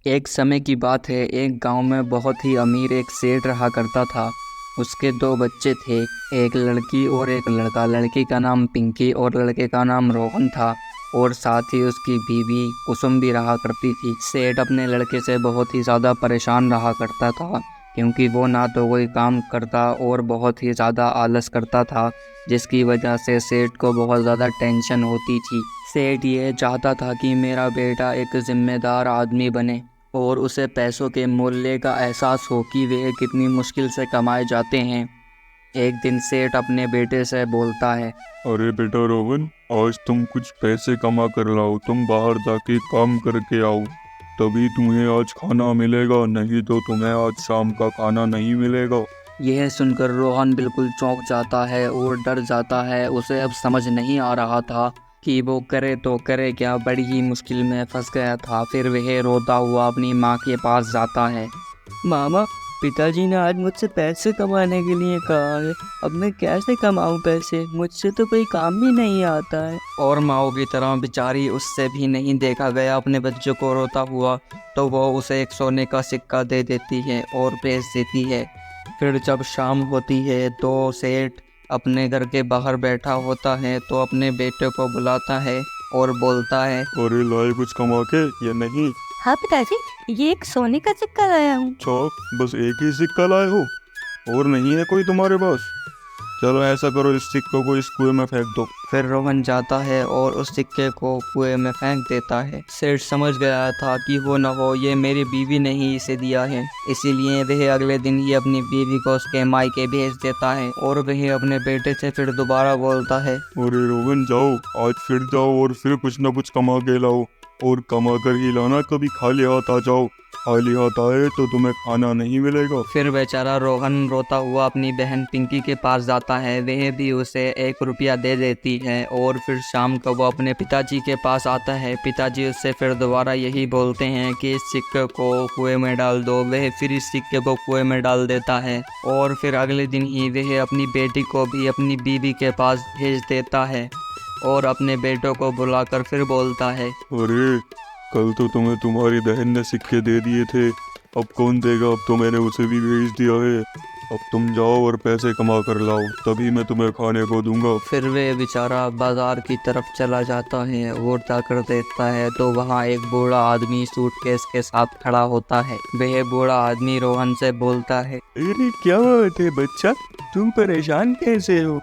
एक समय की बात है, एक गांव में बहुत ही अमीर एक सेठ रहा करता था। उसके दो बच्चे थे, एक लड़की और एक लड़का। लड़की का नाम पिंकी और लड़के का नाम रोहन था, और साथ ही उसकी बीवी कुसुम भी रहा करती थी। सेठ अपने लड़के से बहुत ही ज़्यादा परेशान रहा करता था, क्योंकि वो ना तो कोई काम करता और बहुत ही ज़्यादा आलस करता था, जिसकी वजह से सेठ को बहुत ज़्यादा टेंशन होती थी। सेठ ये चाहता था कि मेरा बेटा एक जिम्मेदार आदमी बने और उसे पैसों के मूल्य का एहसास हो कि वे कितनी मुश्किल से कमाए जाते हैं। एक दिन सेठ अपने बेटे से बोलता है, अरे बेटा रोहन, आज तुम कुछ पैसे कमा कर लाओ। तुम बाहर जाके काम करके आओ, तभी तुम्हें आज खाना मिलेगा, नहीं तो तुम्हें आज शाम का खाना नहीं मिलेगा। यह सुनकर रोहन बिल्कुल चौंक जाता है और डर जाता है। उसे अब समझ नहीं आ रहा था कि वो करे तो करे क्या, बड़ी ही मुश्किल में फंस गया था। फिर वह रोता हुआ अपनी माँ के पास जाता है। मामा, पिताजी ने आज मुझसे पैसे कमाने के लिए कहा है। अब मैं कैसे कमाऊं पैसे? मुझसे तो कोई काम भी नहीं आता है। और माओ की तरह बेचारी उससे भी नहीं देखा गया अपने बच्चों को रोता हुआ, तो वो उसे एक सोने का सिक्का दे देती है और भेज देती है। फिर जब शाम होती है तो सेठ अपने घर के बाहर बैठा होता है, तो अपने बेटे को बुलाता है और बोलता है, अरे लाए कुछ कमा के या नहीं? हाँ पिताजी, ये एक सोने का सिक्का लाया हूँ। अच्छा, बस एक ही सिक्का लाए हो और नहीं है कोई तुम्हारे पास? चलो ऐसा करो, इस सिक्के को इस कुएं में फेंक दो। फिर रोहन जाता है और उस सिक्के को कुएं में फेंक देता है। सेठ समझ गया था कि वो न हो ये मेरी बीवी ने ही इसे दिया है, इसीलिए वह अगले दिन ही अपनी बीवी को उसके मायके भेज देता है। और वह अपने बेटे से फिर दोबारा बोलता है, अरे रोहन जाओ, आज फिर जाओ और फिर कुछ ना कुछ कमा के लाओ, और कमा कर ही लाना, कभी खाली हाथ आ जाओ। खाली हाथ आए तो तुम्हें खाना नहीं मिलेगा। फिर बेचारा रोहन रोता हुआ अपनी बहन पिंकी के पास जाता है। वह भी उसे 1 रुपया दे देती है और फिर शाम को वो अपने पिताजी के पास आता है। पिताजी उससे फिर दोबारा यही बोलते हैं कि इस सिक्के को कुएं में डाल दो। वह फिर इस सिक्के को कुएं में डाल देता है और फिर अगले दिन ही वह अपनी बेटी को भी अपनी बीवी के पास भेज देता है और अपने बेटों को बुलाकर फिर बोलता है, अरे कल तो तुम्हें तुम्हारी बहन ने सिक्के दे दिए थे, अब कौन देगा? अब तो मैंने उसे भी भेज दिया है। अब तुम जाओ और पैसे कमा कर लाओ, तभी मैं तुम्हें खाने को दूंगा। फिर वे बेचारा बाजार की तरफ चला जाता है और जाकर देखता है तो वहाँ एक बूढ़ा आदमी सूटकेस के साथ खड़ा होता है। वह बूढ़ा आदमी रोहन से बोलता है, अरे क्या बात है बच्चा, तुम परेशान कैसे हो?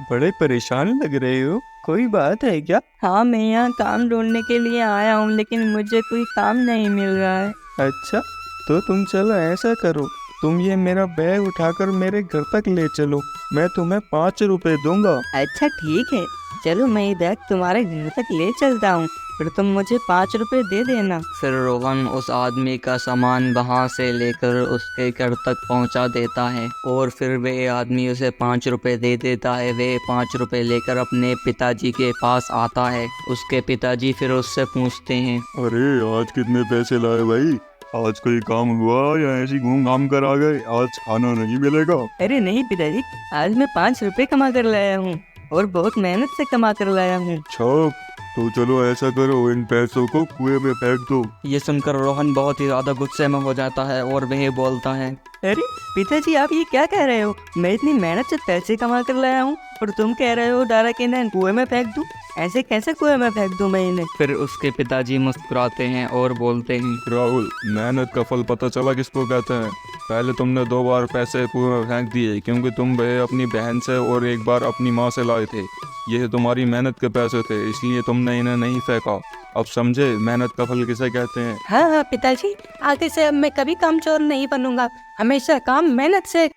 बड़े परेशान लग रहे हो, कोई बात है क्या? हाँ, मैं यहाँ काम ढूंढने के लिए आया हूँ, लेकिन मुझे कोई काम नहीं मिल रहा है। अच्छा, तो तुम चलो ऐसा करो, तुम ये मेरा बैग उठाकर मेरे घर तक ले चलो, मैं तुम्हें 5 रुपए दूंगा। अच्छा ठीक है, चलो मैं ये बैग तुम्हारे घर तक ले चलता हूँ, फिर तुम मुझे 5 रुपए दे देना। फिर रोहन उस आदमी का सामान वहाँ से लेकर उसके घर तक पहुँचा देता है और फिर वह आदमी उसे 5 रुपए दे देता है। वह 5 रुपए लेकर अपने पिताजी के पास आता है। उसके पिताजी फिर उससे पूछते हैं, अरे आज कितने पैसे लाए भाई? आज कोई काम हुआ या ऐसी घूम घाम कर आ गए? आज खाना नहीं मिलेगा। अरे नहीं पिताजी, आज मैं 5 रुपए कमा कर लाया हूँ और बहुत मेहनत से कमा कर लाया हूँ। अच्छा, तो चलो ऐसा करो, इन पैसों को कुएं में फेंक दो। ये सुनकर रोहन बहुत ही ज़्यादा गुस्से में हो जाता है और वह बोलता है, अरे पिताजी, आप ये क्या कह रहे हो? मैं इतनी मेहनत से पैसे कमा कर लाया हूँ और तुम कह रहे हो डायरेक्ट इन्हें कुएं में फेंक दूं? ऐसे कैसे कुएं में फेंक दूं मैं इन्हें? फिर उसके पिताजी मुस्कुराते हैं और बोलते हैं, राहुल, मेहनत का फल पता चला किसको कहते हैं? पहले तुमने 2 बार पैसे कुएं में फेंक दिए, क्योंकि तुम वह अपनी बहन से और 1 बार अपनी माँ से लाए थे। ये तुम्हारी मेहनत के पैसे थे, इसलिए तुमने इन्हें नहीं फेंका। अब समझे मेहनत का फल किसे कहते हैं? हाँ हाँ पिताजी, आगे से अब मैं कभी कामचोर नहीं बनूंगा, हमेशा काम मेहनत से